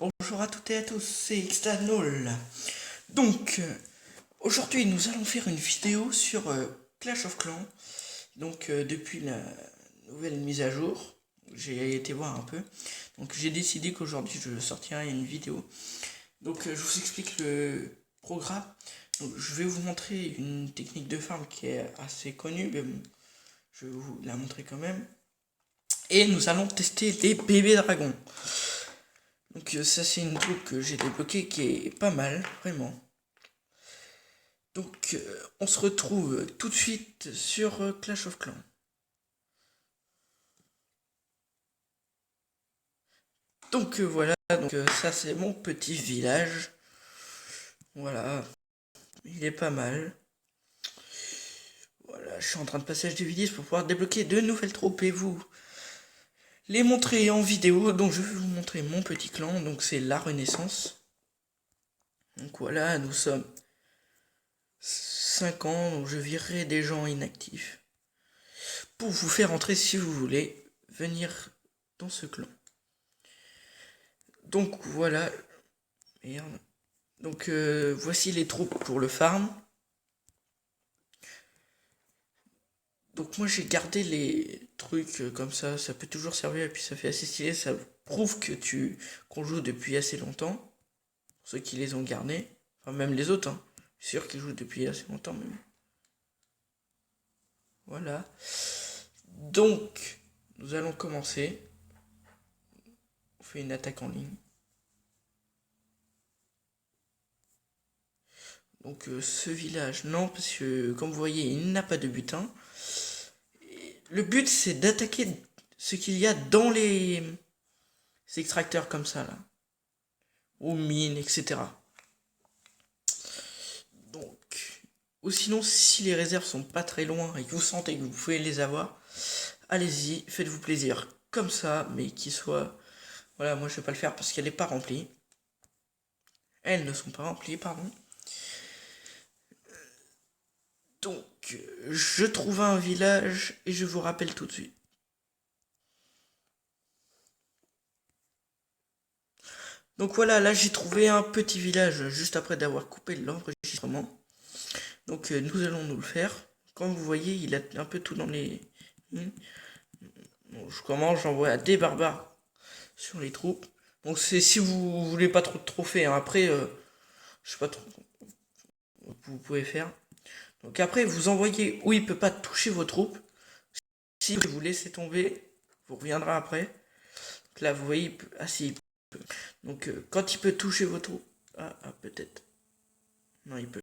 Bonjour à toutes et à tous, c'est Xtanol. Donc, aujourd'hui, nous allons faire une vidéo sur Clash of Clans. Donc, depuis la nouvelle mise à jour, j'ai été voir un peu. Donc, j'ai décidé qu'aujourd'hui, je sortirai une vidéo. Donc, je vous explique le programme. Donc, je vais vous montrer une technique de farm qui est assez connue, mais bon, je vais vous la montrer quand même. Et nous allons tester les bébés dragons. Donc ça c'est une troupe que j'ai débloquée qui est pas mal, vraiment. Donc on se retrouve tout de suite sur Clash of Clans. Donc voilà, donc ça c'est mon petit village. Voilà, il est pas mal. Voilà, je suis en train de passer HD10 pour pouvoir débloquer de nouvelles troupes et vous les montrer en vidéo. Donc je vais vous montrer mon petit clan, donc c'est la Renaissance. Donc voilà, nous sommes 5 ans, donc je virerai des gens inactifs pour vous faire entrer si vous voulez venir dans ce clan. Donc voilà, merde. Donc voici les troupes pour le farm. Donc moi j'ai gardé les trucs comme ça peut toujours servir et puis ça fait assez stylé, ça prouve que qu'on joue depuis assez longtemps. Pour ceux qui les ont gardés, enfin même les autres, hein. Je suis sûr qu'ils jouent depuis assez longtemps même. Voilà. Donc nous allons commencer. On fait une attaque en ligne. Donc ce village, non, parce que comme vous voyez, il n'a pas de butin. Le but c'est d'attaquer ce qu'il y a dans les extracteurs comme ça là. Ou mines, etc. Donc, ou sinon si les réserves sont pas très loin et que vous sentez que vous pouvez les avoir, allez-y, faites-vous plaisir. Comme ça, mais qu'ils soient... Voilà, moi je vais pas le faire parce qu'elle n'est pas remplie. Elles ne sont pas remplies, pardon. Donc, je trouve un village et je vous rappelle tout de suite. Donc voilà, là j'ai trouvé un petit village juste après d'avoir coupé l'enregistrement. Donc nous allons nous le faire. Comme vous voyez, il a un peu tout dans les... Bon, je commence, j'envoie des barbares sur les troupes. Donc c'est si vous voulez pas trop de trophées, hein. Après, je sais pas trop, vous pouvez faire. Donc après, vous envoyez où il peut pas toucher vos troupes. Si vous laissez tomber, vous reviendrez après. Donc là, vous voyez, ah si, il peut. Donc quand il peut toucher vos troupes, peut-être. Non, il peut.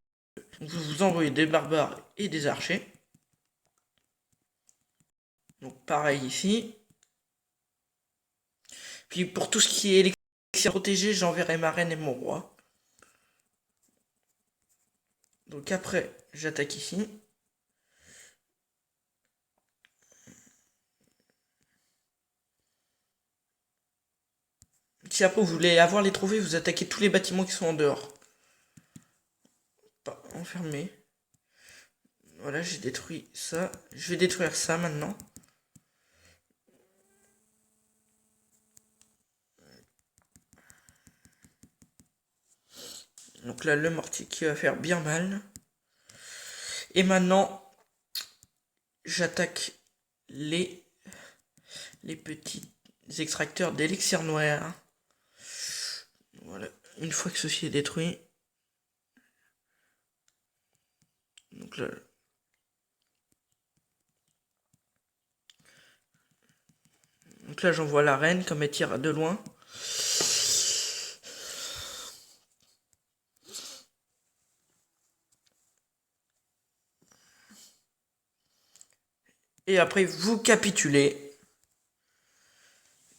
Donc vous envoyez des barbares et des archers. Donc pareil ici. Puis pour tout ce qui est élixir protégé, j'enverrai ma reine et mon roi. Donc après, j'attaque ici. Si après vous voulez avoir les trophées, vous attaquez tous les bâtiments qui sont en dehors. Pas enfermé. Voilà, j'ai détruit ça. Je vais détruire ça maintenant. Donc là, le mortier qui va faire bien mal. Et maintenant, j'attaque les petits extracteurs d'élixir noir. Voilà, une fois que ceci est détruit. Donc là, j'envoie la reine comme elle tire de loin. Et après, vous capitulez.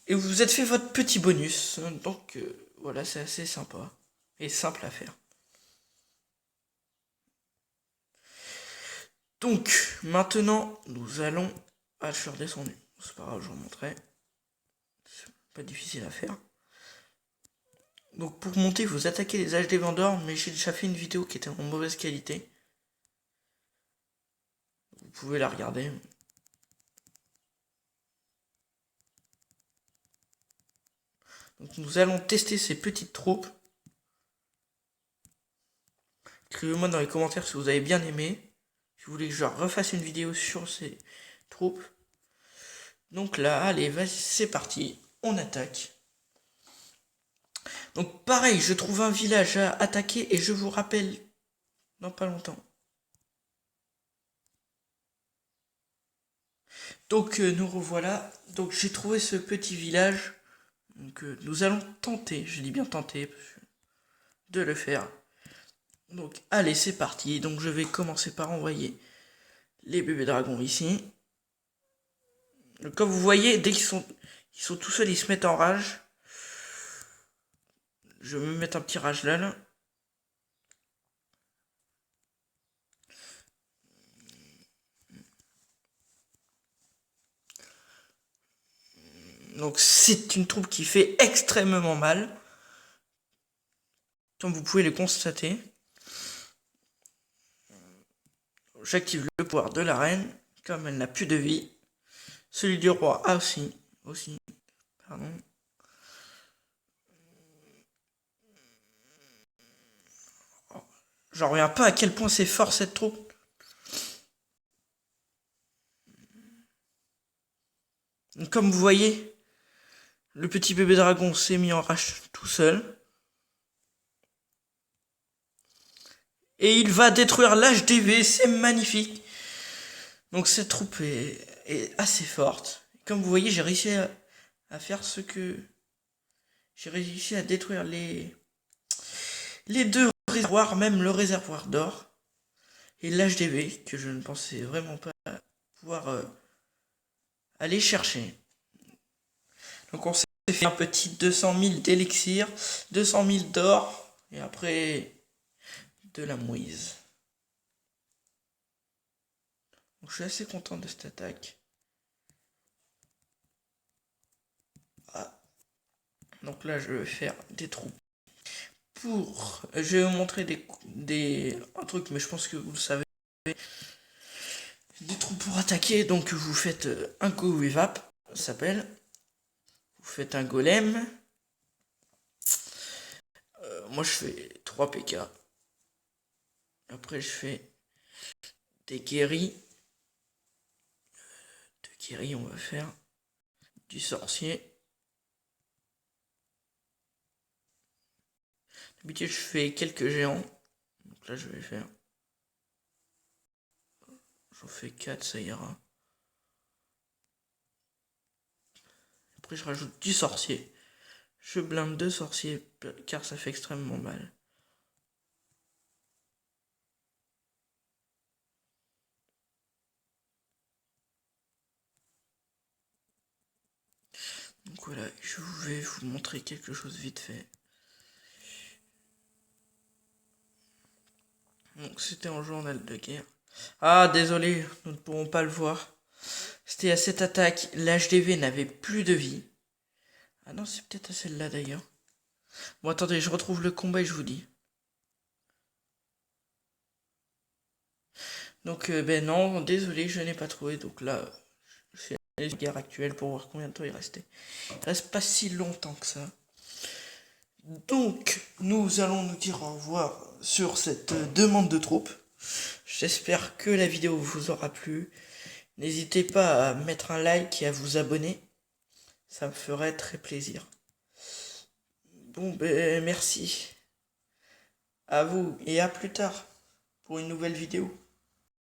Et vous vous êtes fait votre petit bonus. Donc voilà, c'est assez sympa. Et simple à faire. Donc, maintenant, nous allons... Ah, je suis redescendu. C'est pas grave, je vous montrerai. C'est pas difficile à faire. Donc, pour monter, vous attaquez les HD vendeurs, mais j'ai déjà fait une vidéo qui était en mauvaise qualité. Vous pouvez la regarder. Donc nous allons tester ces petites troupes. Écrivez-moi dans les commentaires si vous avez bien aimé. Si vous voulez que je refasse une vidéo sur ces troupes. Donc là, allez, vas-y, c'est parti. On attaque. Donc pareil, je trouve un village à attaquer et je vous rappelle dans pas longtemps. Donc nous revoilà. Donc j'ai trouvé ce petit village. Donc nous allons tenter, je dis bien tenter, de le faire. Donc allez, c'est parti. Donc je vais commencer par envoyer les bébés dragons ici. Donc, comme vous voyez, dès qu'ils sont tout seuls, ils se mettent en rage. Je vais me mettre un petit rage là. Donc c'est une troupe qui fait extrêmement mal. Comme vous pouvez le constater. J'active le pouvoir de la reine. Comme elle n'a plus de vie. Celui du roi a aussi. Pardon. J'en reviens pas à quel point c'est fort cette troupe. Comme vous voyez, le petit bébé dragon s'est mis en rage tout seul. Et il va détruire l'HDV, c'est magnifique. Donc cette troupe est assez forte. Comme vous voyez, j'ai réussi à faire ce que... J'ai réussi à détruire les deux réservoirs, même le réservoir d'or. Et l'HDV, que je ne pensais vraiment pas pouvoir aller chercher. Donc on s'est fait un petit 200 000 d'élixir, 200 000 d'or, et après de la mouise. Donc je suis assez content de cette attaque. Ah. Donc là je vais faire des troupes. Je vais vous montrer un truc, mais je pense que vous le savez. Des troupes pour attaquer, donc vous faites un go wivap, ça s'appelle. Vous faites un golem. Moi je fais 3 PK. Après je fais des guéris. De guéris on va faire du sorcier. D'habitude je fais quelques géants. Donc là je vais faire. J'en fais 4, ça ira. Après je rajoute du sorcier. Je blinde 2 sorciers car ça fait extrêmement mal. Donc voilà, je vais vous montrer quelque chose vite fait. Donc c'était en journal de guerre. Ah désolé, nous ne pourrons pas le voir. C'était à cette attaque, l'HDV n'avait plus de vie. Ah non, c'est peut-être à celle-là d'ailleurs. Bon attendez, je retrouve le combat et je vous dis. Donc ben non, désolé, je n'ai pas trouvé. Donc là, je fais la guerre actuelle pour voir combien de temps il restait. Il reste pas si longtemps que ça. Donc, nous allons nous dire au revoir sur cette demande de troupes. J'espère que la vidéo vous aura plu. N'hésitez pas à mettre un like et à vous abonner. Ça me ferait très plaisir. Bon, ben merci. À vous et à plus tard pour une nouvelle vidéo.